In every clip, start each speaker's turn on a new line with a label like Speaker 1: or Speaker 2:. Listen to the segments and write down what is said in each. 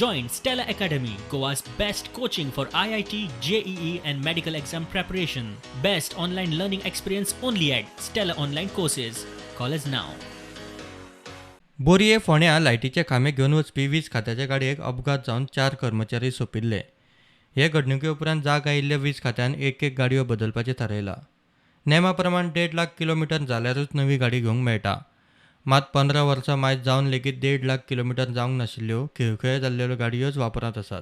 Speaker 1: Join Stella Academy, Goa's best coaching for IIT, JEE and medical exam preparation. Best online learning experience only at Stella Online Courses. Call us now.
Speaker 2: बोरये फोंड्या लायटीचे खांबे घेवन वचपी वीज खात्याच्या गाडयेक अपघात जावन 4 कर्मचारी सोंपिल्ले. हे घडणुके उपरांत जाग आयिल्ल्या वीज खात्यान एक गाडयो बदलपाचें थारायलां. नेमा प्रमाण 1.5 लाख किलोमीटर जाल्यारूच नवी गाडी घेवंक मेळटा. मात 15 वर्सां मायज जावन लेगीत 1.5 लाख किलोमीटर जावंक नाशिल्ल्यो खिळखिळे जाल्ल्यो गाडयोच वापरांत आसात.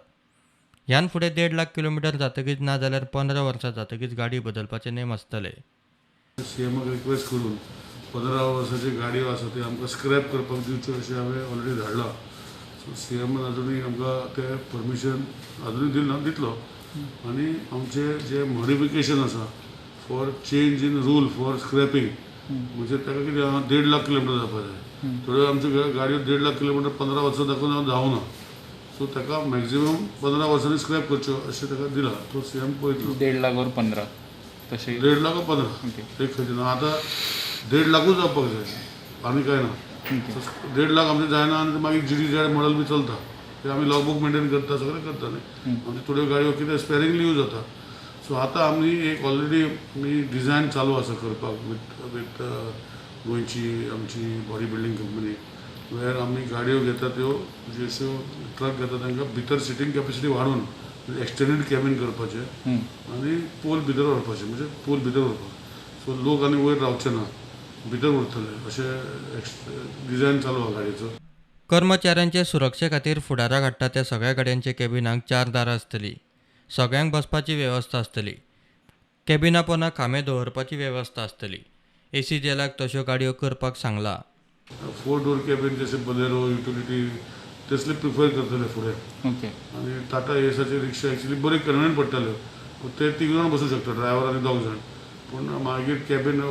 Speaker 2: ह्यान फुडें 1.5 लाख किलोमीटर जातकीच ना जाल्यार 15 वर्सां जातकीच गाडी बदलपाचे नेम आसतले.
Speaker 3: सीएमाक रिक्वेस्ट करून 15 वर्साची गाडयो आसा ती आमकां स्क्रॅप करपाक दिवच्यो अशें हांवें ऑलरेडी धाडलां. सो सीएमान अजुनूय आमकां तें परमिशन अजुनूय दिलना, दितलो. आनी आमचें जें मॉडिफिकेशन आसा for change in rule for scrapping म्हणजे ताका कितें आहा 1.5 लाख किलोमीटर जावपा जाय. थोड्यो आमच्यो गाडयो 1.5 लाख किलोमीटर 15 वर्सां दाखोवन हांव जावना. सो ताका मॅक्झिमम 15 वर्सांनी स्क्रॅप करच्यो अशें ताका दिलां. तो सीएम पळयतलो.
Speaker 4: 1.5 लाख और 15 तशें
Speaker 3: 1.5 लाख 15 एक खंयचे ना. आतां 1.5 लाखूच जावपाक जाय आनी कांय ना. 1.5 लाख आमचे जायना आनी मागीर GD मॉडल बी चलता ते आमी लॉगबूक मेंटेन करता, सगळें करता न्ही. आमचे थोड्यो गाडयो कितें स्पेरिंगली यूज जाता. सो आतां आमी एक ऑलरेडी आमी डिझायन चालू आसा करपाक विथ गोंयची आमची बॉडी बिल्डींग कंपनी, वेर आमी गाडयो घेता त्यो ज्यो ट्रक घेता तांकां भितर सिटींग कॅपेसिटी वाडोवन एक्सटेंडेड कॅबिन करपाचें आनी पोल भितर व्हरपाचें, म्हणजे पोल भितर व्हरपाक. सो लोक आनी वयर रावचे ना, भितर उरतले अशें डिझायन चालू आहा गाडयेचो.
Speaker 2: कर्मचाऱ्यांचे सुरक्षे खातीर फुडाराक हाडटा त्या सगळ्या गाडयांच्या कॅबिनाक 4 दारां आसतलीं. सगळ्यांक बसपाची वेवस्था आसतली. कॅबिना पोंदा खांबे दवरपाची वेवस्था आसतली. AC जेलाक तश्यो गाडयो करपाक सांगला.
Speaker 3: 4 डोर कॅबिन जशें बलेरो युटिलिटी तसले प्रिफर करतले फुडें.
Speaker 4: ओके.
Speaker 3: आनी टाटा एसाची रिक्षा एक्चुली बरी कन्विनियंट पडटाल्यो. ते 3 जाण बसूं शकता, ड्रायव्हर आनी 2 जाण. पूण मागीर कॅबिन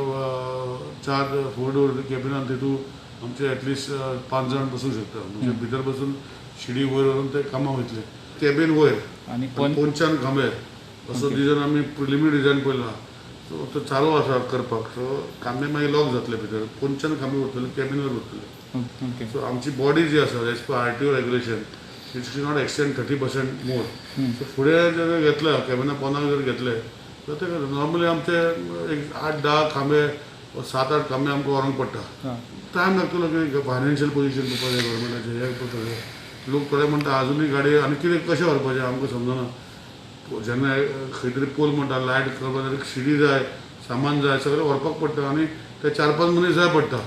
Speaker 3: 4 डोर कॅबिनान तितून आमचे एटलिस्ट 5 जाण बसूं शकता. म्हणजे भितर बसून शिडी वयर व्हरून ते कामां वयतले. कॅबिन वयर
Speaker 4: आनी
Speaker 3: पोंच्यान खांबे असो डिझायन आमी प्रिलिमिनरी डिझायन पळयला. सो तो चालू आसा करपाक. सो खांबे मागीर लॉक जातले भितर, पोंच्यान खांबे उरतले, कॅबिनवर उरतले.
Speaker 4: ओके.
Speaker 3: सो आमची बॉडी जी आसा as per RTO regulation it should not extend 30% more. So फुडें जर घेतले कॅबिना पोंदा जर घेतले तर ते नॉर्मली आमचे एक 8-10 खांबे 7-8 खांबे आमकां व्हरोंक पडटा. टायम लागतलो की फायनान्शियल पोजिशन पळोवपाक जाय गव्हर्मेंटाचें. हे पळय लोक थोडे म्हणटा आजुनूय गाडी आनी कितें कशें व्हरपाचें आमकां समजना. जेन्ना खंय तरी पोल म्हणटा लायट करपाक जाल्यार शिडी जाय, सामान जाय, सगळें व्हरपाक पडटा आनी ते 4-5 मनीस जाय पडटा.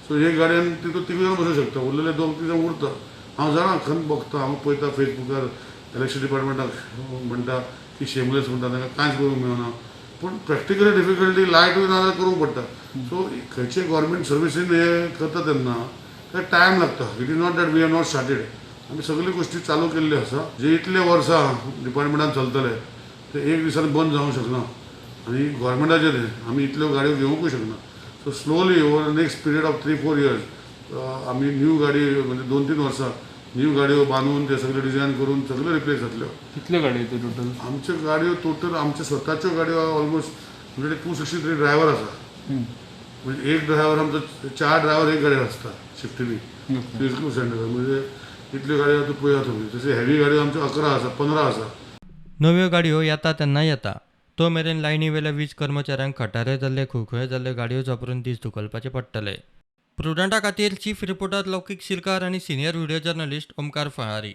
Speaker 3: सो हे गाडयेन तितून 3 जाण बसूं शकता, उरलेले 2-3 जाण उरता. हांव जाणा खंय बघता, हांव पळयता फेसबुकार इलेक्शन डिपार्टमेंटाक म्हणटा की शेमलेस म्हणटा तांकां कांयच करूंक मेळना. पूण प्रॅक्टिकली डिफिकल्टी लायटूय ना जाल्यार करूंक पडटा. सो खंयचे गव्हर्मेंट सर्विसीन हे करता तेन्ना ते टायम लागता. It is not that we are not started. आमी सगळ्यो गोश्टी चालू केल्ल्यो आसा. जे इतले वर्सां डिपार्टमेंटान चलतले ते एक दिसान बंद जावंक शकना. आनी गव्हर्मेंटाचेर आमी इतल्यो गाडयो घेवंकूय शकना. So slowly over next period of 3-4 years आमी न्यू गाडी म्हणजे 2-3 वर्सां न्यू गाडयो बांदून ते सगळे डिझायन करून सगळे रिप्लेस जातल्यो.
Speaker 4: कितल्यो गाडयो येतो टोटल?
Speaker 3: आमच्यो गाडयो टोटल आमच्यो स्वताच्यो गाडयो ऑलमोस्ट म्हणजे 263 ड्रायव्हर आसा. म्हणजे एक ड्रायव्हर आमचो 4 ड्रायव्हर एक गाडयेर आसता शिफ्टीनी 30% म्हणजे इतल्यो गाडयो आतां पळया तुमी. तशें हेवी गाडयो आमच्यो 11 आसा, 15 आसा.
Speaker 2: नव्यो गाडयो येता तेन्ना येता. तो मेरेन लायनी वेल्या वीज कर्मचाऱ्यांक खटारे जाल्ले खुळखुळे जाल्ले गाडयोच वापरून दीस धुकलपाचे पडटले. प्रुडंटा खातीर चीफ रिपोर्टर लौकीक शिरकार आनी senior video journalist Omkar Phalari.